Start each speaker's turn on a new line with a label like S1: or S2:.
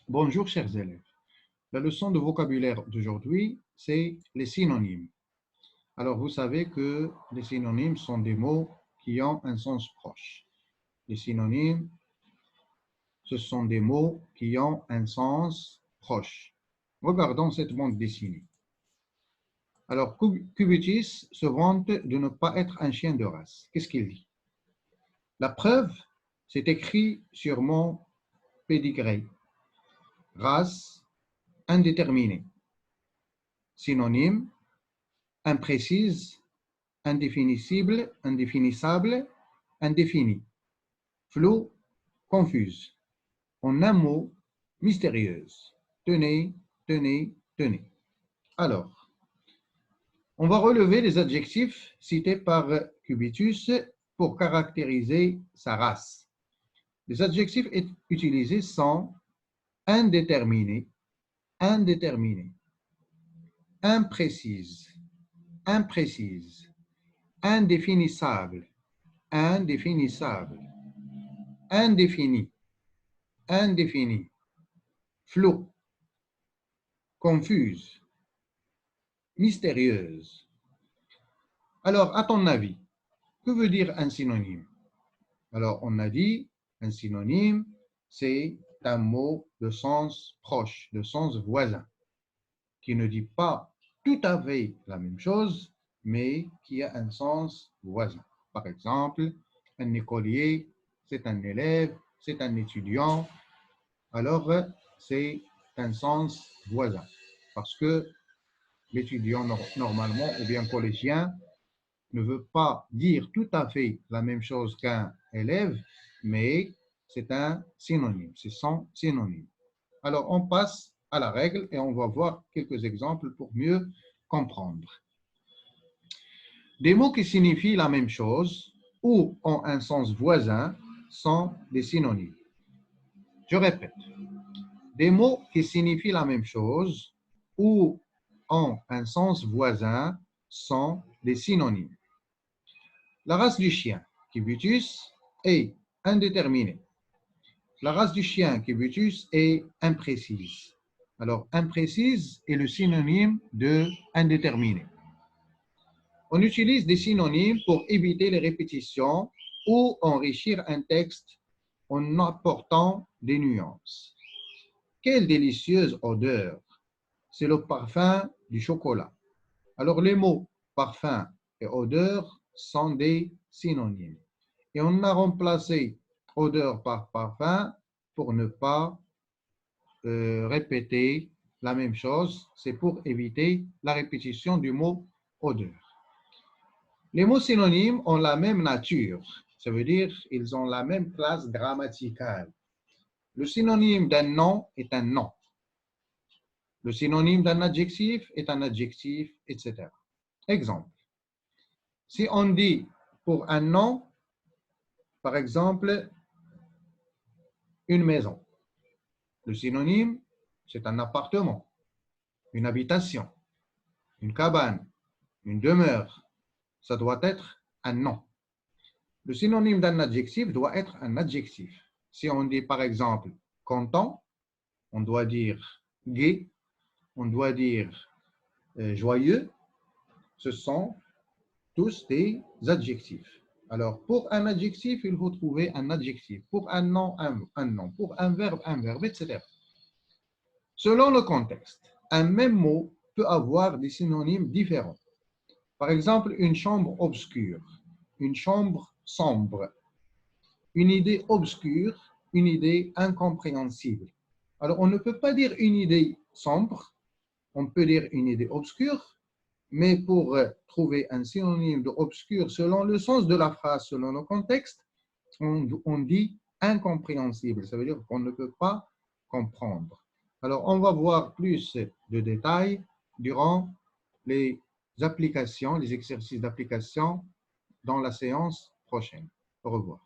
S1: Bonjour chers élèves. La leçon de vocabulaire d'aujourd'hui, c'est les synonymes. Alors vous savez que les synonymes sont des mots qui ont un sens proche. Les synonymes, ce sont des mots qui ont un sens proche. Regardons cette bande dessinée. Alors Cubitus se vante de ne pas être un chien de race. Qu'est-ce qu'il dit? La preuve, c'est écrit sur mon pédigré. Race indéterminée. Synonyme, imprécise, indéfinissable, indéfini, flou, confuse. En un mot, mystérieuse. Tenez, tenez, tenez. Alors, on va relever les adjectifs cités par Cubitus pour caractériser sa race. Les adjectifs utilisés sont indéterminé, indéterminé, imprécise, imprécise, indéfinissable, indéfinissable, indéfini, indéfini, flou, confuse, mystérieuse. Alors, à ton avis, que veut dire un synonyme? Alors, on a dit, un synonyme, c'est un mot de sens proche, de sens voisin, qui ne dit pas tout à fait la même chose, mais qui a un sens voisin. Par exemple, un écolier, c'est un élève, c'est un étudiant. Alors, c'est un sens voisin. Parce que l'étudiant, normalement, ou bien collégien, ne veut pas dire tout à fait la même chose qu'un élève, mais c'est un synonyme, c'est son synonyme. Alors, on passe à la règle et on va voir quelques exemples pour mieux comprendre. Des mots qui signifient la même chose ou ont un sens voisin sont des synonymes. Je répète, des mots qui signifient la même chose ou ont un sens voisin sont des synonymes. La race du chien, Cubitus, est indéterminée. La race du chien, Cubitus, est imprécise. Alors, imprécise est le synonyme de indéterminé. On utilise des synonymes pour éviter les répétitions ou enrichir un texte en apportant des nuances. Quelle délicieuse odeur! C'est le parfum du chocolat. Alors, les mots parfum et odeur sont des synonymes. Et on a remplacé odeur par parfum pour ne pas répéter la même chose. C'est pour éviter la répétition du mot odeur. Les mots synonymes ont la même nature. Ça veut dire qu'ils ont la même classe grammaticale. Le synonyme d'un nom est un nom. Le synonyme d'un adjectif est un adjectif, etc. Exemple. Si on dit pour un nom, par exemple, une maison. Le synonyme, c'est un appartement, une habitation, une cabane, une demeure. Ça doit être un nom. Le synonyme d'un adjectif doit être un adjectif. Si on dit par exemple content, on doit dire gai, on doit dire joyeux. Ce sont tous des adjectifs. Alors, pour un adjectif, il faut trouver un adjectif. Pour un nom, un nom. Pour un verbe, etc. Selon le contexte, un même mot peut avoir des synonymes différents. Par exemple, une chambre obscure, une chambre sombre, une idée obscure, une idée incompréhensible. Alors, on ne peut pas dire une idée sombre, on peut dire une idée obscure, mais pour trouver un synonyme de obscur selon le sens de la phrase, selon le contexte, on dit incompréhensible. Ça veut dire qu'on ne peut pas comprendre. Alors, on va voir plus de détails durant les applications, les exercices d'application dans la séance prochaine. Au revoir.